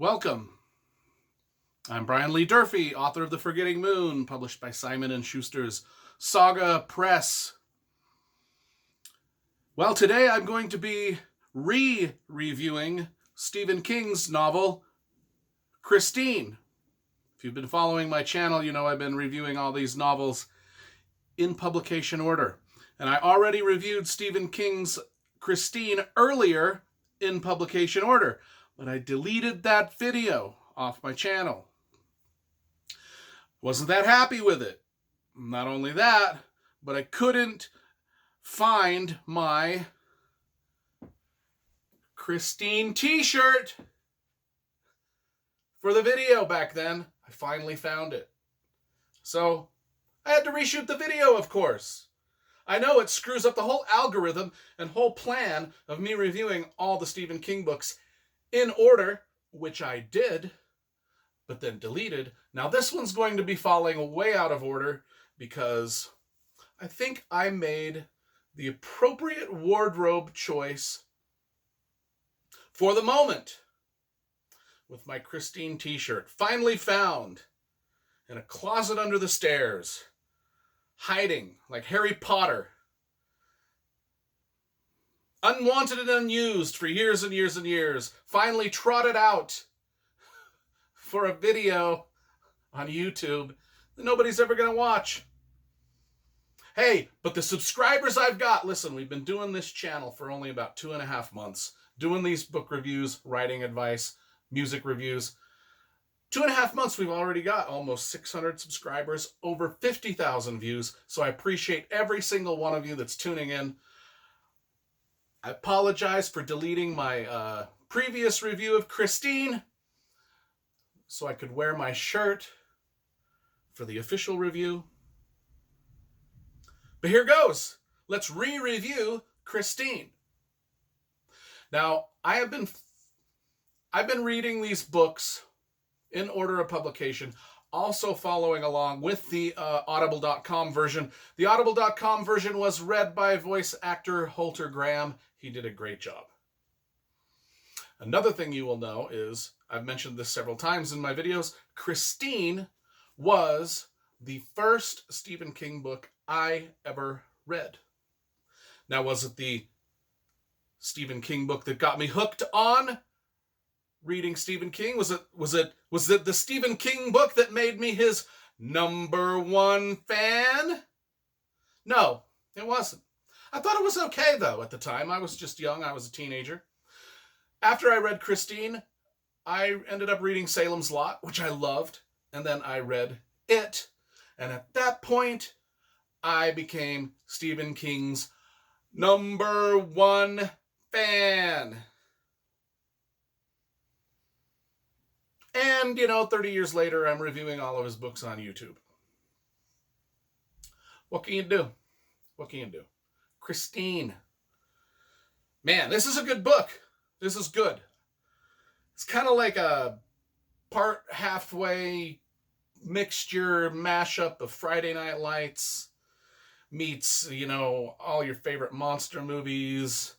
Welcome. I'm Brian Lee Durfee, author of The Forgetting Moon, published by Simon & Schuster's Saga Press. Well, today I'm going to be reviewing Stephen King's novel, Christine. If you've been following my channel, you know I've been reviewing all these novels in publication order. And I already reviewed Stephen King's Christine earlier in publication order, but I deleted that video off my channel. Wasn't that happy with it. Not only that, but I couldn't find my Christine t-shirt for the video back then. I finally found it. So I had to reshoot the video, of course. I know it screws up the whole algorithm and whole plan of me reviewing all the Stephen King books in order, which I did, but then deleted. Now this one's going to be falling way out of order because I think I made the appropriate wardrobe choice for the moment with my Christine t-shirt, finally found in a closet under the stairs, hiding like Harry Potter. Unwanted and unused for years and years and years, finally trotted out for a video on YouTube that nobody's ever going to watch. Hey, but the subscribers I've got, listen, we've been doing this channel for only about 2.5 months, doing these book reviews, writing advice, music reviews. 2.5 months, we've already got almost 600 subscribers, over 50,000 views, so I appreciate every single one of you that's tuning in. I apologize for deleting my previous review of Christine so I could wear my shirt for the official review. But here goes. Let's re-review Christine. Now, I've been reading these books in order of publication, also following along with the Audible.com version. The Audible.com version was read by voice actor Holter Graham. He did a great job. Another thing you will know is, I've mentioned this several times in my videos, Christine was the first Stephen King book I ever read. Now, was it the Stephen King book that got me hooked on reading Stephen King? Was it the Stephen King book that made me his #1 fan? No, it wasn't. I thought it was okay, though, at the time. I was just young. I was a teenager. After I read Christine, I ended up reading Salem's Lot, which I loved, and then I read It. And at that point, I became Stephen King's #1 fan. And, 30 years later, I'm reviewing all of his books on YouTube. What can you do? What can you do? Christine. Man, this is a good book. This is good. It's kind of like a part halfway mixture mashup of Friday Night Lights meets, all your favorite monster movies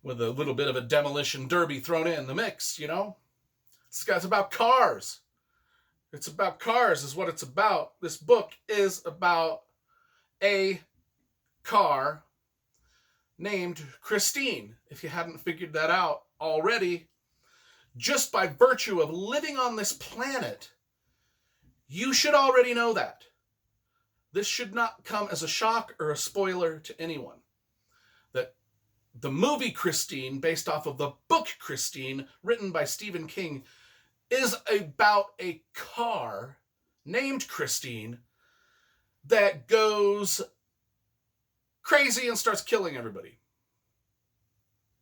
with a little bit of a demolition derby thrown in the mix, It's about cars. It's about cars is what it's about. This book is about a car named Christine. If you hadn't figured that out already, just by virtue of living on this planet, you should already know that. This should not come as a shock or a spoiler to anyone. That the movie Christine, based off of the book Christine, written by Stephen King, is about a car named Christine that goes crazy and starts killing everybody.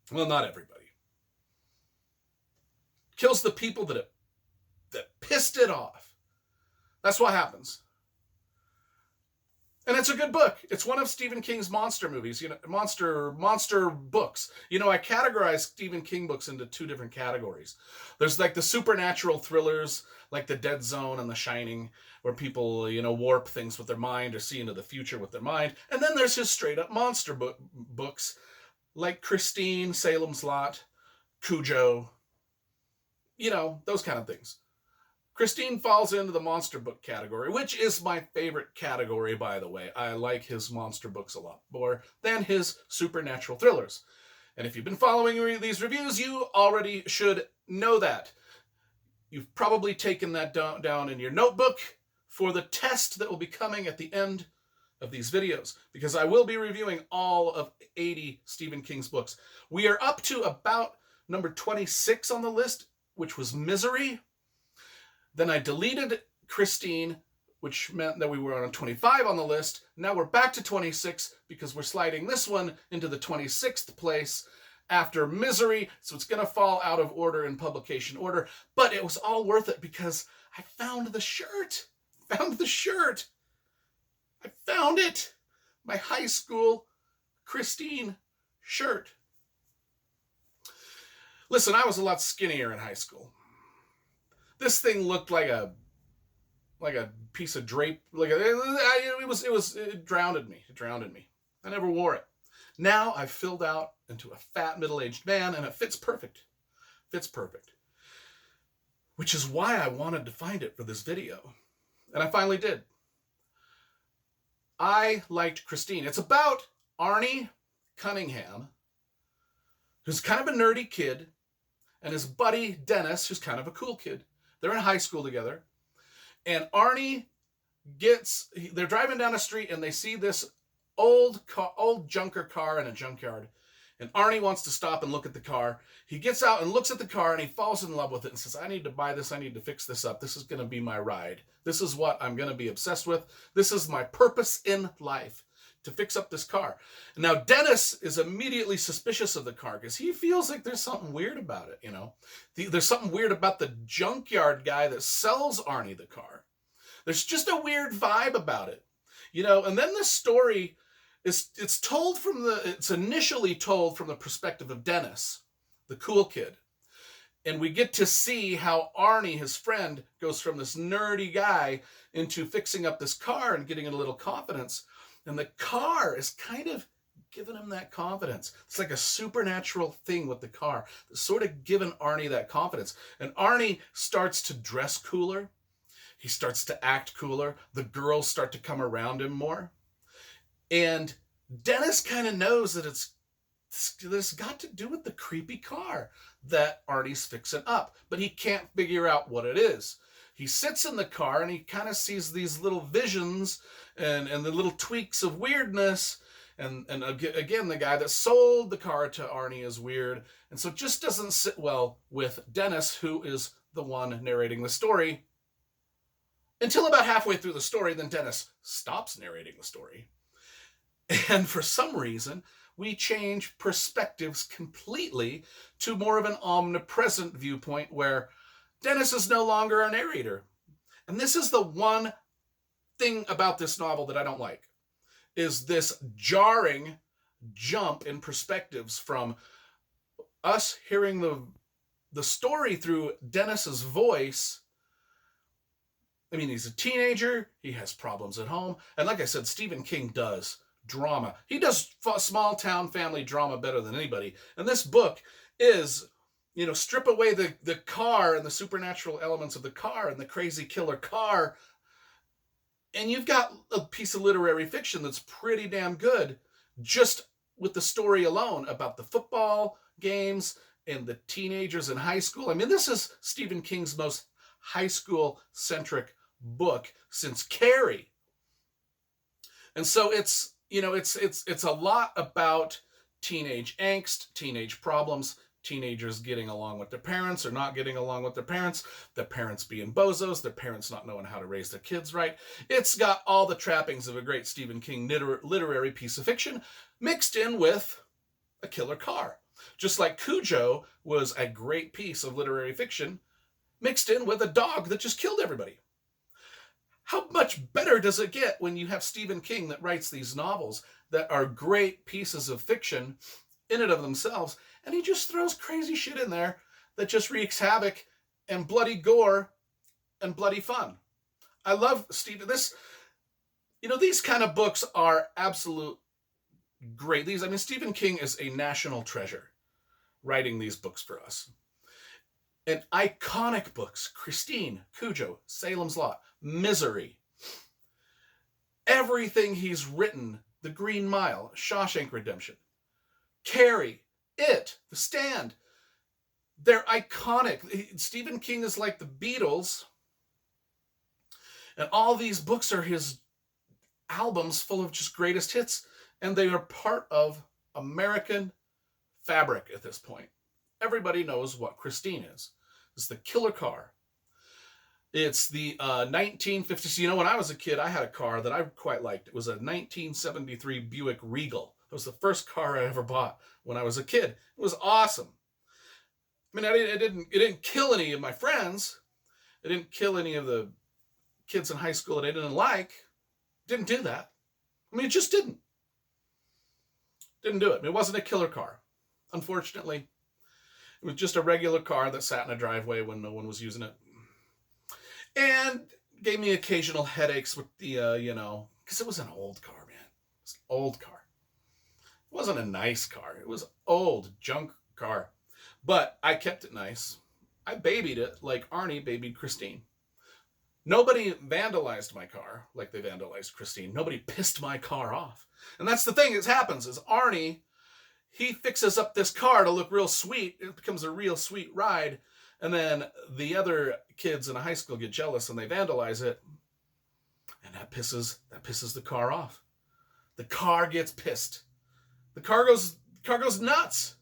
Well, not everybody. Kills the people that pissed it off. That's what happens. And it's a good book. It's one of Stephen King's monster movies, monster books. I categorize Stephen King books into 2 different categories. There's like the supernatural thrillers, like The Dead Zone and The Shining, where people, warp things with their mind or see into the future with their mind. And then there's his straight up monster books, like Christine, Salem's Lot, Cujo, you know, those kind of things. Christine falls into the monster book category, which is my favorite category, by the way. I like his monster books a lot more than his supernatural thrillers. And if you've been following these reviews, you already should know that. You've probably taken that down in your notebook for the test that will be coming at the end of these videos, because I will be reviewing all of 80 Stephen King's books. We are up to about number 26 on the list, which was Misery. Then I deleted Christine, which meant that we were on 25 on the list. Now we're back to 26 because we're sliding this one into the 26th place after Misery. So it's going to fall out of order in publication order. But it was all worth it because I found the shirt. I found it. My high school Christine shirt. Listen, I was a lot skinnier in high school. This thing looked like a piece of drape. It drowned me. It drowned me. I never wore it. Now I've filled out into a fat middle-aged man, and it fits perfect. Which is why I wanted to find it for this video, and I finally did. I liked Christine. It's about Arnie Cunningham, who's kind of a nerdy kid, and his buddy Dennis, who's kind of a cool kid. They're in high school together. And Arnie they're driving down a street and they see this old junker car in a junkyard. And Arnie wants to stop and look at the car. He gets out and looks at the car and he falls in love with it and says, I need to buy this. I need to fix this up. This is going to be my ride. This is what I'm going to be obsessed with. This is my purpose in life, to fix up this car. Now, Dennis is immediately suspicious of the car because he feels like there's something weird about it, you know. There's something weird about the junkyard guy that sells Arnie the car. There's just a weird vibe about it, you know. And then the story it's initially told from the perspective of Dennis, the cool kid. And we get to see how Arnie, his friend, goes from this nerdy guy into fixing up this car and getting a little confidence. And the car is kind of giving him that confidence. It's like a supernatural thing with the car. It's sort of giving Arnie that confidence. And Arnie starts to dress cooler. He starts to act cooler. The girls start to come around him more. And Dennis kind of knows that it's got to do with the creepy car that Arnie's fixing up. But he can't figure out what it is. He sits in the car and he kind of sees these little visions and the little tweaks of weirdness. And again, the guy that sold the car to Arnie is weird. And so it just doesn't sit well with Dennis, who is the one narrating the story. Until about halfway through the story, then Dennis stops narrating the story. And for some reason, we change perspectives completely to more of an omnipresent viewpoint where Dennis is no longer a narrator. And this is the one thing about this novel that I don't like, is this jarring jump in perspectives from us hearing the story through Dennis's voice. I mean, he's a teenager, he has problems at home, and like I said, Stephen King does drama. He does small town family drama better than anybody. And this book is, you know, strip away the car and the supernatural elements of the car and the crazy killer car, and you've got a piece of literary fiction that's pretty damn good just with the story alone about the football games and the teenagers in high school. I mean, this is Stephen King's most high school-centric book since Carrie. And so it's, you know, it's a lot about teenage angst, teenage problems, teenagers getting along with their parents or not getting along with their parents being bozos, their parents not knowing how to raise their kids right. It's got all the trappings of a great Stephen King literary piece of fiction mixed in with a killer car. Just like Cujo was a great piece of literary fiction mixed in with a dog that just killed everybody. How much better does it get when you have Stephen King that writes these novels that are great pieces of fiction in and of themselves, and he just throws crazy shit in there that just wreaks havoc and bloody gore and bloody fun. I love Stephen. These kind of books are absolute great. Stephen King is a national treasure writing these books for us. And iconic books, Christine, Cujo, Salem's Lot, Misery. Everything he's written, The Green Mile, Shawshank Redemption, Carrie, It, The Stand, they're iconic. Stephen King is like the Beatles, and all these books are his albums full of just greatest hits, and they are part of American fabric at this point. Everybody knows what Christine is. It's the killer car. It's the 1950s. You know, when I was a kid, I had a car that I quite liked. It was a 1973 Buick Regal. It was the first car I ever bought when I was a kid. It was awesome. I mean, it didn't kill any of my friends. It didn't kill any of the kids in high school that I didn't like. It didn't do that. I mean, it just didn't. Didn't do it. It wasn't a killer car. Unfortunately, it was just a regular car that sat in a driveway when no one was using it. And gave me occasional headaches with the, because it was an old car, man. It was an old car. It wasn't a nice car. It was old, junk car. But I kept it nice. I babied it like Arnie babied Christine. Nobody vandalized my car like they vandalized Christine. Nobody pissed my car off. And that's the thing that happens is Arnie, he fixes up this car to look real sweet. It becomes a real sweet ride. And then the other kids in high school get jealous and they vandalize it. And that pisses the car off. The car gets pissed. The car goes nuts.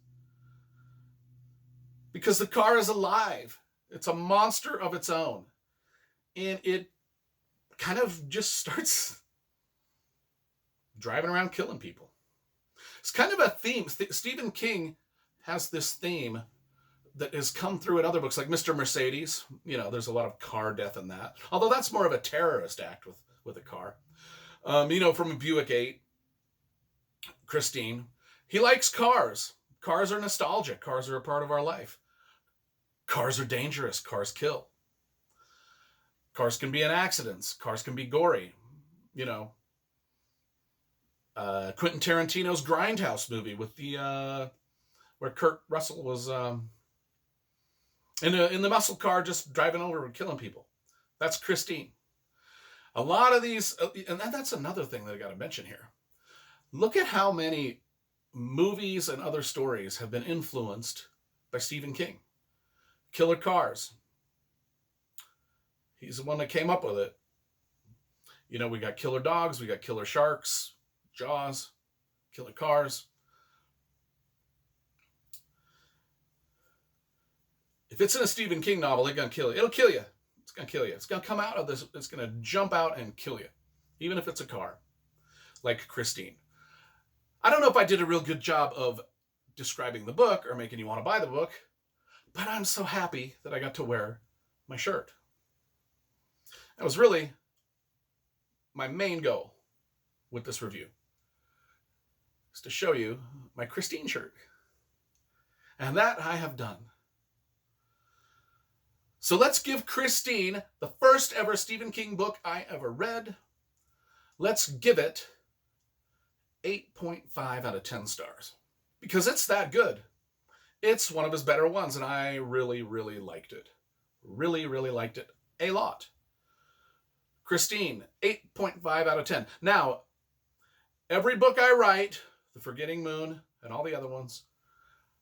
Because the car is alive. It's a monster of its own. And it kind of just starts driving around killing people. It's kind of a theme. Stephen King has this theme that has come through in other books, like Mr. Mercedes. You know, there's a lot of car death in that. Although that's more of a terrorist act with a car. From Buick 8, Christine, he likes cars. Cars are nostalgic. Cars are a part of our life. Cars are dangerous. Cars kill. Cars can be in accidents. Cars can be gory. Quentin Tarantino's Grindhouse movie with the where Kurt Russell was in the muscle car just driving over and killing people. That's Christine. A lot of these, and that's another thing that I got to mention here. Look at how many movies and other stories have been influenced by Stephen King. Killer Cars. He's the one that came up with it. We got Killer Dogs, we got Killer Sharks, Jaws, Killer Cars. If it's in a Stephen King novel, it's going to kill you. It'll kill you. It's going to kill you. It's going to come out of this. It's going to jump out and kill you. Even if it's a car. Like Christine. I don't know if I did a real good job of describing the book or making you want to buy the book, but I'm so happy that I got to wear my shirt. That was really my main goal with this review. Is to show you my Christine shirt. And that I have done. So let's give Christine, the first ever Stephen King book I ever read, let's give it 8.5 out of 10 stars. Because it's that good. It's one of his better ones, and I really, really liked it. Really, really liked it a lot. Christine, 8.5 out of 10. Now, every book I write, The Forgetting Moon and all the other ones,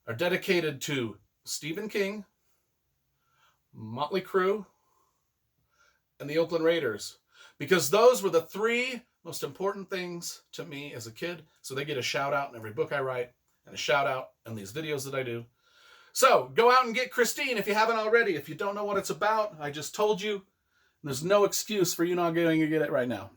are dedicated to Stephen King, Motley Crue, and the Oakland Raiders. Because those were the three most important things to me as a kid. So they get a shout out in every book I write and a shout out in these videos that I do. So go out and get Christine if you haven't already. If you don't know what it's about, I just told you. There's no excuse for you not going to get it right now.